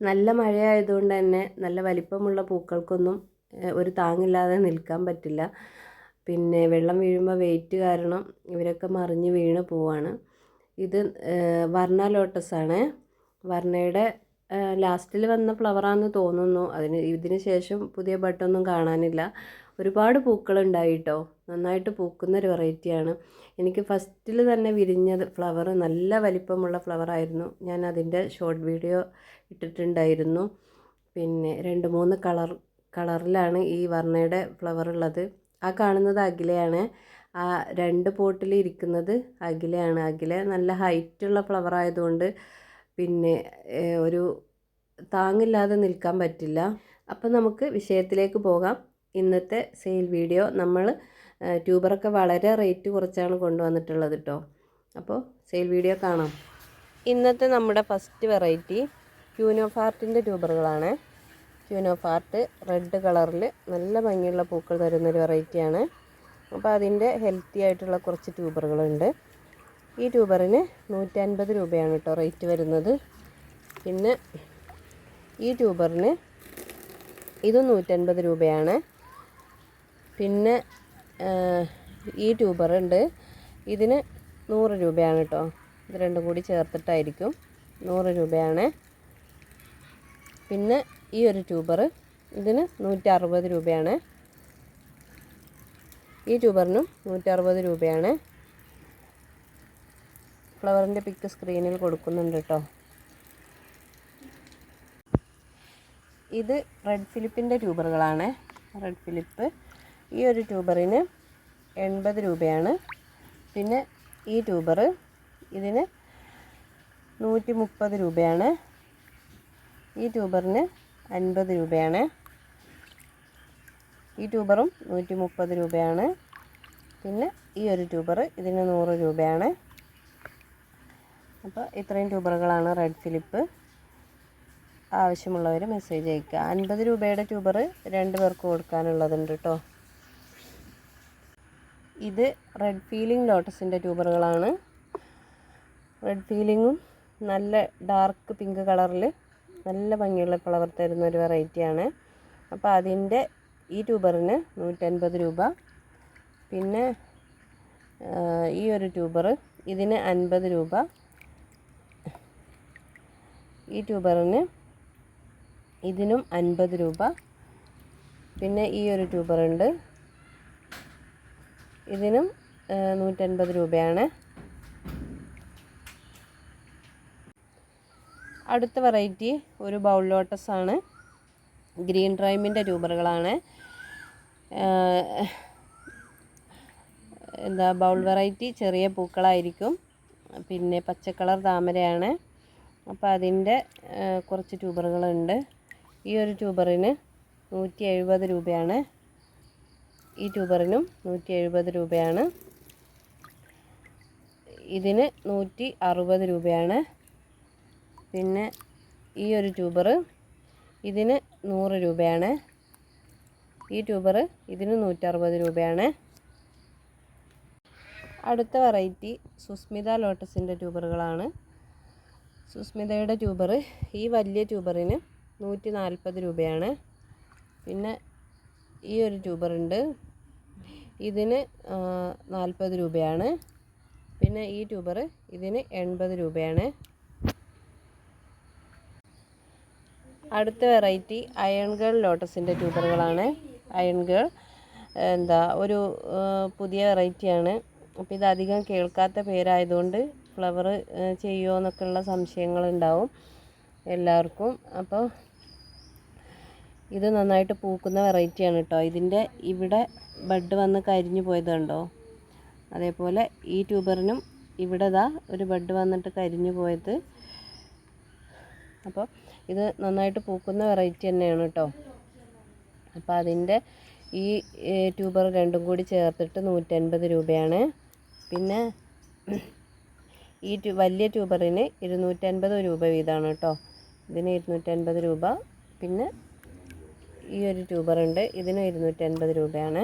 നല്ല മഴയായതുകൊണ്ട് തന്നെ നല്ല വലിപ്പമുള്ള പൂക്കൾക്കൊന്നും ഒരു താങ്ങില്ലാതെ നിൽക്കാൻ പറ്റില്ല. പിന്നെ വെള്ളം വീഴുമ്പോൾ വെയിറ്റ് കാരണം ഇവരൊക്കെ മറിഞ്ഞ് വീണ് പോവാണ്. ഇത് വർണ്ണ ലോട്ടസാണ്. വർണ്ണയുടെ ലാസ്റ്റിൽ വന്ന ഫ്ലവറാണെന്ന് തോന്നുന്നു. ഇതിന് ശേഷം പുതിയ ബട്ടൊന്നും കാണാനില്ല. ഒരുപാട് പൂക്കളുണ്ടായി കേട്ടോ. നന്നായിട്ട് പൂക്കുന്ന ഒരു വെറൈറ്റിയാണ്. എനിക്ക് ഫസ്റ്റിൽ തന്നെ വിരിഞ്ഞത് ഫ്ലവർ നല്ല വലിപ്പമുള്ള ഫ്ലവറായിരുന്നു. ഞാൻ അതിൻ്റെ ഷോർട്ട് വീഡിയോ ഇട്ടിട്ടുണ്ടായിരുന്നു. പിന്നെ 2-3 കളറിലാണ് ഈ വർണ്ണയുടെ ഫ്ലവർ ഉള്ളത്. ആ കാണുന്നത് അഖിലയാണ്. ആ 2 പോട്ടിൽ ഇരിക്കുന്നത് അഖിലയാണ്. അഖില നല്ല ഹൈറ്റുള്ള ഫ്ലവർ ആയതുകൊണ്ട് പിന്നെ ഒരു താങ്ങില്ലാതെ നിൽക്കാൻ പറ്റില്ല. അപ്പം നമുക്ക് വിഷയത്തിലേക്ക് പോകാം. ഇന്നത്തെ സെയിൽ വീഡിയോ നമ്മൾ ട്യൂബറൊക്കെ വളരെ റേറ്റ് കുറച്ചാണ് കൊണ്ടുവന്നിട്ടുള്ളത് കേട്ടോ. അപ്പോൾ സെയിൽ വീഡിയോ കാണാം. ഇന്നത്തെ നമ്മുടെ ഫസ്റ്റ് വെറൈറ്റി ക്യൂനോഫാർട്ടിൻ്റെ ട്യൂബറുകളാണ്. ക്യൂനോഫാർട്ട് റെഡ് കളറിൽ നല്ല ഭംഗിയുള്ള പൂക്കൾ തരുന്നൊരു വെറൈറ്റിയാണ്. അപ്പോൾ അതിൻ്റെ ഹെൽത്തി ആയിട്ടുള്ള കുറച്ച് ട്യൂബറുകളുണ്ട്. ഈ ട്യൂബറിന് 150 രൂപയാണ് കേട്ടോ റേറ്റ് വരുന്നത്. പിന്നെ ഈ ട്യൂബറിന് ഇത് 150 രൂപയാണ്. പിന്നെ ഈ ട്യൂബറുണ്ട്, ഇതിന് 100 രൂപയാണ് കേട്ടോ. ഇത് രണ്ടും കൂടി ചേർത്തിട്ടായിരിക്കും 100 രൂപയാണ്. പിന്നെ ഈ ഒരു ട്യൂബർ ഇതിന് 160 രൂപയാണ്. ഈ ട്യൂബറിനും 160 രൂപയാണ്. ഫ്ലവറിൻ്റെ പിക്ക് സ്ക്രീനിൽ കൊടുക്കുന്നുണ്ട് കേട്ടോ. ഇത് റെഡ് ഫിലിപ്പിൻ്റെ ട്യൂബറുകളാണ്. റെഡ് ഫിലിപ്പ് ഈ ഒരു ട്യൂബറിന് 80 രൂപയാണ്. പിന്നെ ഈ ട്യൂബർ ഇതിന് 130 രൂപയാണ്. ഈ ട്യൂബറിന് 50 രൂപയാണ്. ഈ ട്യൂബറും 130 രൂപയാണ്. പിന്നെ ഈ ഒരു ട്യൂബർ ഇതിന് 100 രൂപയാണ്. അപ്പോൾ ഇത്രയും ട്യൂബറുകളാണ് റെഡ് ഫിലിപ്പ്. ആവശ്യമുള്ളവർ മെസ്സേജ് അയയ്ക്കുക. 50 രൂപയുടെ ട്യൂബർ 2 പേർക്ക് കൊടുക്കാനുള്ളതുണ്ട് കേട്ടോ. ഇത് റെഡ് ഫീലിംഗ് ലോട്ടസിൻ്റെ ട്യൂബറുകളാണ്. റെഡ് ഫീലിങ്ങും നല്ല ഡാർക്ക് പിങ്ക് കളറിൽ നല്ല ഭംഗിയുള്ള ഫ്ലവർ തരുന്ന ഒരു വെറൈറ്റിയാണ്. അപ്പോൾ അതിൻ്റെ ഈ ട്യൂബറിന് 150 രൂപ. പിന്നെ ഈ ഒരു ട്യൂബർ ഇതിന് 50 രൂപ. ഈ ട്യൂബറിന് ഇതിനും 50 രൂപ. പിന്നെ ഈ ഒരു ട്യൂബറുണ്ട്, ഇതിനും 150 രൂപയാണ്. അടുത്ത വെറൈറ്റി ഒരു ബൗൾ ലോട്ടസ് ആണ്. ഗ്രീൻ റൈമിൻ്റെ ട്യൂബറുകളാണ്. ബൗൾ വെറൈറ്റി ചെറിയ പൂക്കളായിരിക്കും. പിന്നെ പച്ചക്കളർ താമരയാണ്. അപ്പോൾ അതിൻ്റെ കുറച്ച് ട്യൂബറുകളുണ്ട്. ഈ ഒരു ട്യൂബറിന് 170 രൂപയാണ്. ഈ ട്യൂബറിനും 170 രൂപയാണ്. ഇതിന് 160 രൂപയാണ്. പിന്നെ ഈ ഒരു ട്യൂബർ ഇതിന് 100 രൂപയാണ്. ഈ ട്യൂബർ ഇതിന് 160 രൂപയാണ്. അടുത്ത വെറൈറ്റി സുസ്മിത ലോട്ടസിൻ്റെ ട്യൂബറുകളാണ്. സുസ്മിതയുടെ ട്യൂബർ ഈ വലിയ ട്യൂബറിന് 140 രൂപയാണ്. പിന്നെ ഈ ഒരു ട്യൂബറുണ്ട്, ഇതിന് 40 രൂപയാണ്. പിന്നെ ഈ ട്യൂബർ ഇതിന് 80 രൂപയാണ്. അടുത്ത വെറൈറ്റി അയൺ ഗേൾ ലോട്ടസിൻ്റെ ട്യൂബറുകളാണ്. അയൺ ഗേൾ ഒരു പുതിയ വെറൈറ്റിയാണ്. അപ്പോൾ ഇതധികം കേൾക്കാത്ത പേരായതുകൊണ്ട് ഫ്ലവർ ചെയ്യുമോ എന്നൊക്കെയുള്ള സംശയങ്ങളുണ്ടാവും എല്ലാവർക്കും. അപ്പോൾ ഇത് നന്നായിട്ട് പൂക്കുന്ന വെറൈറ്റിയാണ് കേട്ടോ. ഇതിൻ്റെ ഇവിടെ ബഡ് വന്ന് കരിഞ്ഞു പോയത് കണ്ടോ. അതേപോലെ ഈ ട്യൂബറിനും ഇവിടെ ഒരു ബഡ് വന്നിട്ട് കരിഞ്ഞു പോയത്. അപ്പോൾ ഇത് നന്നായിട്ട് പൂക്കുന്ന വെറൈറ്റി തന്നെയാണ് കേട്ടോ. അപ്പോൾ അതിൻ്റെ ഈ ട്യൂബർ രണ്ടും കൂടി ചേർത്തിട്ട് 150 രൂപയാണ്. പിന്നെ ഈ വലിയ ട്യൂബറിന് 250 രൂപ വീതമാണ് കേട്ടോ. ഇതിന് 250 രൂപ. പിന്നെ ഈ ഒരു ട്യൂബറുണ്ട്, ഇതിന് 250 രൂപയാണ്.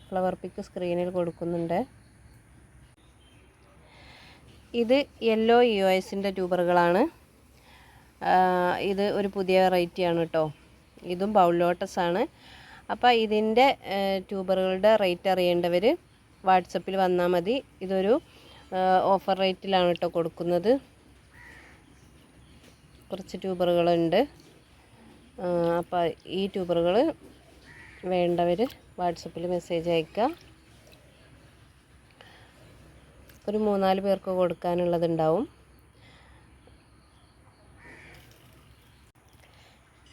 ഫ്ലവർ പിക്ക് സ്ക്രീനിൽ കൊടുക്കുന്നുണ്ട്. ഇത് യെല്ലോ EOSൻ്റെ ട്യൂബറുകളാണ്. ഇത് ഒരു പുതിയ വെറൈറ്റിയാണ് കേട്ടോ. ഇതും ബൗൾ ലോട്ടസ് ആണ്. അപ്പോൾ ഇതിൻ്റെ ട്യൂബറുകളുടെ റേറ്റ് അറിയേണ്ടവർ വാട്സപ്പിൽ വന്നാൽ മതി. ഇതൊരു ഓഫർ റേറ്റിലാണ് കേട്ടോ കൊടുക്കുന്നത്. കുറച്ച് ട്യൂബറുകളുണ്ട്. അപ്പോൾ ഈ ട്യൂബറുകൾ വേണ്ടവർ വാട്സപ്പിൽ മെസ്സേജ് അയക്കുക. ഒരു 3-4 പേർക്ക് കൊടുക്കാനുള്ളതുണ്ടാവും.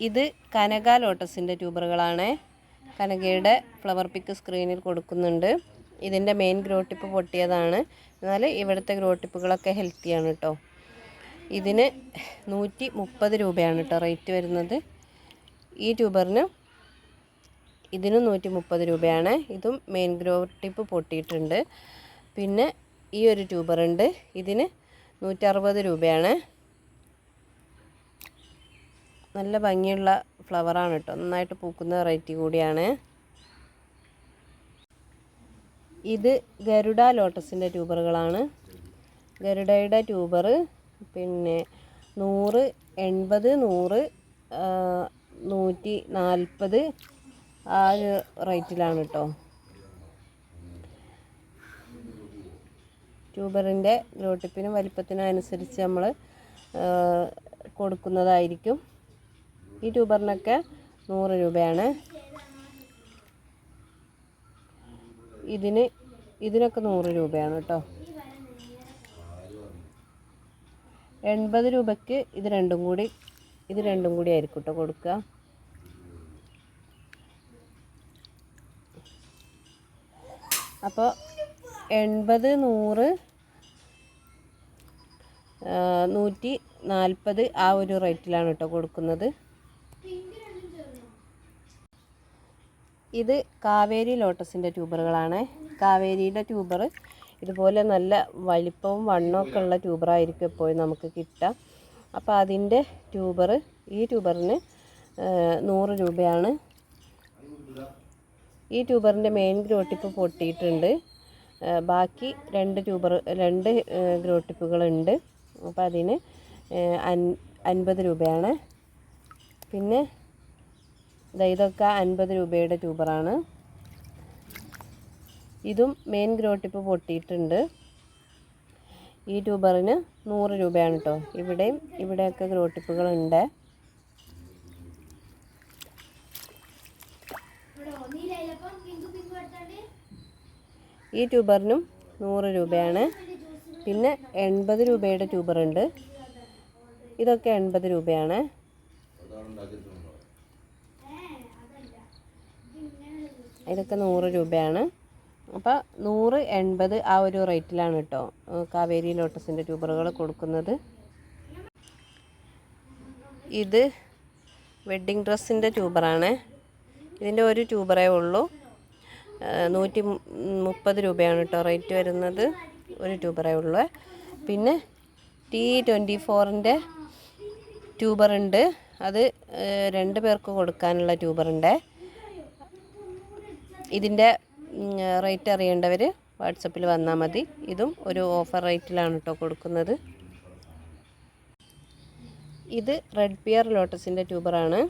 ഇത് കനക ലോട്ടസിൻ്റെ ട്യൂബറുകളാണ്. കനകയുടെ ഫ്ലവർ പിക്ക് സ്ക്രീനിൽ കൊടുക്കുന്നുണ്ട്. ഇതിൻ്റെ മെയിൻ ഗ്രോ ടിപ്പ് പൊട്ടിയതാണ്. എന്നാൽ ഇവിടുത്തെ ഗ്രോ ടിപ്പുകളൊക്കെ ഹെൽത്തിയാണ് കേട്ടോ. ഇതിന് 130 രൂപയാണ് കേട്ടോ റേറ്റ് വരുന്നത്. ഈ ട്യൂബറിന് ഇതിനും 130 രൂപയാണ്. ഇതും മെയിൻ ഗ്രോ ടിപ്പ് പൊട്ടിയിട്ടുണ്ട്. പിന്നെ ഈ ഒരു ട്യൂബറുണ്ട്. ഇതിന് 160 രൂപയാണ്. നല്ല ഭംഗിയുള്ള ഫ്ലവറാണ് കേട്ടോ. നന്നായിട്ട് പൂക്കുന്ന വെറൈറ്റി കൂടിയാണ്. ഇത് ഗരുഡ ലോട്ടസിൻ്റെ ട്യൂബറുകളാണ്. ഗരുഡയുടെ ട്യൂബർ പിന്നെ 100, 80, 100, 140 ആ ഒരു റേറ്റിലാണ് കേട്ടോ. ട്യൂബറിൻ്റെ ഗ്രോ ടിപ്പിനും വലിപ്പത്തിനും അനുസരിച്ച് നമ്മൾ കൊടുക്കുന്നതായിരിക്കും. ഈ ട്യൂബറിനൊക്കെ 100 രൂപയാണ്. ഇതിനൊക്കെ 100 രൂപയാണ് കേട്ടോ. 80 രൂപയ്ക്ക് ഇത് രണ്ടും കൂടി ആയിരിക്കും കേട്ടോ കൊടുക്കുക. അപ്പോൾ 80, 100, 140 ആ ഒരു റേറ്റിലാണ് കേട്ടോ കൊടുക്കുന്നത്. ഇത് കാവേരി ലോട്ടസിൻ്റെ ട്യൂബറുകളാണ്. കാവേരിയുടെ ട്യൂബർ ഇതുപോലെ നല്ല വലിപ്പവും വണ്ണമൊക്കെ ഉള്ള ട്യൂബറായിരിക്കും എപ്പോഴും നമുക്ക് കിട്ടുക. അപ്പോൾ അതിൻ്റെ ഈ ട്യൂബറിന് 100 രൂപയാണ്. ഈ ട്യൂബറിൻ്റെ മെയിൻ ഗ്രോ ടിപ്പ് പൊട്ടിയിട്ടുണ്ട്. ബാക്കി 2 ഗ്രോ ടിപ്പുകളുണ്ട്. അപ്പോൾ അതിന് 50 രൂപയാണ്. പിന്നെ ഇതൊക്കെ 50 രൂപയുടെ ട്യൂബറാണ്. ഇതും മെയിൻ ഗ്രോ ടിപ്പ് പൊട്ടിയിട്ടുണ്ട്. ഈ ട്യൂബറിന് 100 രൂപയാണ് കേട്ടോ. ഇവിടെയൊക്കെ ഗ്രോ ടിപ്പുകളുണ്ട്. ഈ ട്യൂബറിനും 100 രൂപയാണ്. പിന്നെ 80 രൂപയുടെ ട്യൂബറുണ്ട്. ഇതൊക്കെ 80 രൂപയാണ്. ഇതൊക്കെ 100 രൂപയാണ്. അപ്പോൾ 100, 80 ആ ഒരു റേറ്റിലാണ് കേട്ടോ കാവേരി ലോട്ടസിൻ്റെ ട്യൂബറുകൾ കൊടുക്കുന്നത്. ഇത് വെഡ്ഡിങ് ഡ്രസ്സിൻ്റെ ട്യൂബറാണ്. ഇതിൻ്റെ ഒരു ട്യൂബറേ ഉള്ളൂ. 130 രൂപയാണ് കേട്ടോ റേറ്റ് വരുന്നത്. ഒരു ട്യൂബറേ ഉള്ളൂ. പിന്നെ T24ൻ്റെ ട്യൂബറുണ്ട്. അത് 2 പേർക്ക് കൊടുക്കാനുള്ള ട്യൂബറുണ്ട്. ഇതിൻ്റെ റേറ്റ് അറിയേണ്ടവർ വാട്സപ്പിൽ വന്നാൽ മതി. ഇതും ഒരു ഓഫർ റേറ്റിലാണ് കേട്ടോ കൊടുക്കുന്നത്. ഇത് റെഡ് പിയർ ലോട്ടസിൻ്റെ ട്യൂബറാണ്.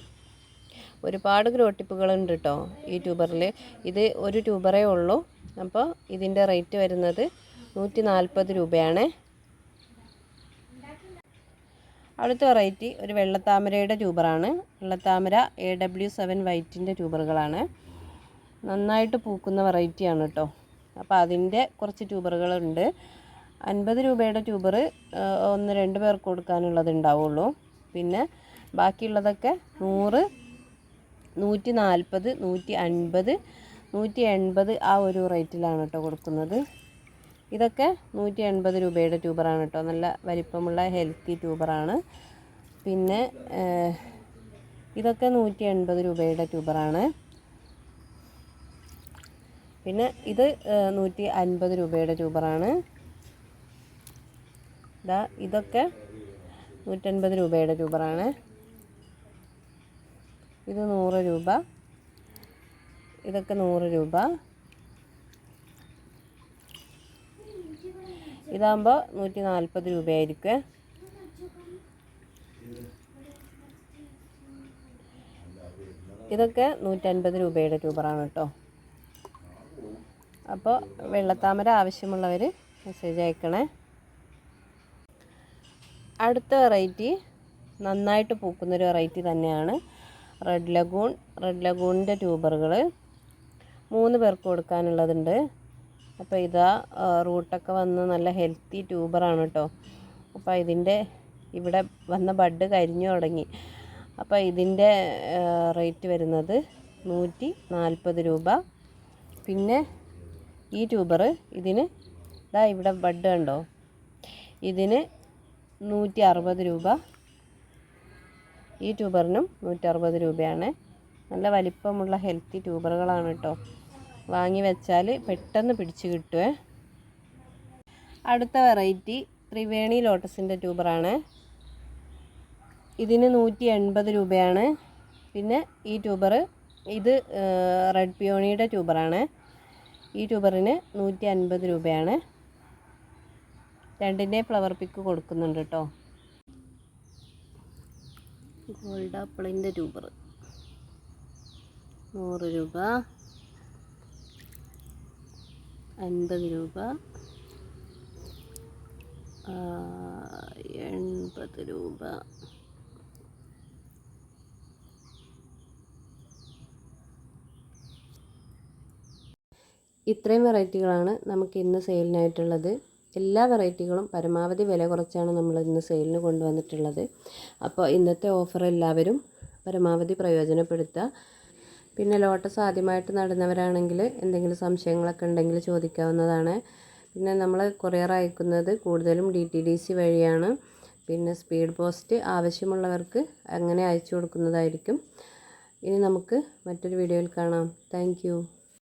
ഒരുപാട് ഗ്രോ ടിപ്പുകളുണ്ട് കേട്ടോ ഈ ട്യൂബറിൽ. ഇത് ഒരു ട്യൂബറേ ഉള്ളൂ. അപ്പോൾ ഇതിൻ്റെ റേറ്റ് വരുന്നത് 140 രൂപയാണ്. അടുത്ത വെറൈറ്റി ഒരു വെള്ളത്താമരയുടെ ട്യൂബറാണ്. വെള്ളത്താമര AW7 വൈറ്റിൻ്റെ ട്യൂബറുകളാണ്. നന്നായിട്ട് പൂക്കുന്ന വെറൈറ്റിയാണ് കേട്ടോ. അപ്പോൾ അതിൻ്റെ കുറച്ച് ട്യൂബറുകളുണ്ട്. 50 രൂപയുടെ ട്യൂബർ 1-2 പേർക്ക് കൊടുക്കാനുള്ളത് ഉണ്ടാവുള്ളൂ. പിന്നെ ബാക്കിയുള്ളതൊക്കെ 100, 140, 150, 180 ആ ഒരു റേറ്റിലാണ് കേട്ടോ കൊടുക്കുന്നത്. ഇതൊക്കെ 180 രൂപയുടെ ട്യൂബറാണ് കേട്ടോ. നല്ല വലിപ്പമുള്ള ഹെൽത്തി ട്യൂബറാണ്. പിന്നെ ഇതൊക്കെ 180 രൂപയുടെ ട്യൂബറാണ്. പിന്നെ ഇത് 150 രൂപയുടെ ട്യൂബറാണ്. ഇതൊക്കെ 150 രൂപയുടെ ട്യൂബറാണ്. ഇത് 100 രൂപ. ഇതൊക്കെ 100 രൂപ. ഇതാകുമ്പോൾ 140 രൂപയായിരിക്കും. ഇതൊക്കെ 150 രൂപയുടെ ട്യൂബറാണ് കേട്ടോ. അപ്പോൾ വെള്ളത്താമര ആവശ്യമുള്ളവർ മെസ്സേജ് അയക്കണേ. അടുത്ത വെറൈറ്റി നന്നായിട്ട് പൂക്കുന്നൊരു വെറൈറ്റി തന്നെയാണ് റെഡ് ലഗൂൺ. റെഡ് ലഗൂണിൻ്റെ ട്യൂബറുകൾ 3 പേർക്ക് കൊടുക്കാനുള്ളതുണ്ട്. അപ്പോൾ ഇതാ റൂട്ടൊക്കെ വന്ന് നല്ല ഹെൽത്തി ട്യൂബറാണ് കേട്ടോ. അപ്പോൾ ഇതിൻ്റെ ഇവിടെ വന്ന ബഡ് കരിഞ്ഞു തുടങ്ങി. അപ്പോൾ ഇതിൻ്റെ റേറ്റ് വരുന്നത് 140 രൂപ. പിന്നെ ഈ ട്യൂബർ ഇതിന് ഇതാ ഇവിടെ ബഡ് കണ്ടോ, ഇതിന് 160 രൂപ. ഈ ട്യൂബറിനും 160 രൂപയാണ്. നല്ല വലിപ്പമുള്ള ഹെൽത്തി ട്യൂബറുകളാണ് കേട്ടോ. വാങ്ങി വെച്ചാൽ പെട്ടെന്ന് പിടിച്ച് കിട്ടുമേ. അടുത്ത വെറൈറ്റി ത്രിവേണി ലോട്ടസിൻ്റെ ട്യൂബറാണ്. ഇതിന് 180 രൂപയാണ്. പിന്നെ ഈ ട്യൂബർ ഇത് റെഡ് പിയോണിയുടെ ട്യൂബറാണ്. ഈ ട്യൂബറിന് 150 രൂപയാണ്. രണ്ടിൻ്റെ ഫ്ലവർ പിക്ക് കൊടുക്കുന്നുണ്ട് കേട്ടോ. ഗോൾഡ് ആപ്പിളിൻ്റെ ട്യൂബർ 100 രൂപ, 50 രൂപ, 80 രൂപ. ഇത്രയും വെറൈറ്റികളാണ് നമുക്ക് ഇന്ന് സെയിലിനായിട്ടുള്ളത്. എല്ലാ വെറൈറ്റികളും പരമാവധി വില കുറച്ചാണ് നമ്മൾ ഇന്ന് സെയിലിന് കൊണ്ടുവന്നിട്ടുള്ളത്. അപ്പോൾ ഇന്നത്തെ ഓഫർ എല്ലാവരും പരമാവധി പ്രയോജനപ്പെടുത്തുക. പിന്നെ ലോട്ടസ് ആദ്യമായിട്ട് നടുന്നവരാണെങ്കിൽ എന്തെങ്കിലും സംശയങ്ങളൊക്കെ ഉണ്ടെങ്കിൽ ചോദിക്കാവുന്നതാണ്. പിന്നെ നമ്മൾ കൊറിയർ അയക്കുന്നത് കൂടുതലും DTDC വഴിയാണ്. പിന്നെ സ്പീഡ് പോസ്റ്റ് ആവശ്യമുള്ളവർക്ക് അങ്ങനെ അയച്ചു കൊടുക്കുന്നതായിരിക്കും. ഇനി നമുക്ക് മറ്റൊരു വീഡിയോയിൽ കാണാം. താങ്ക്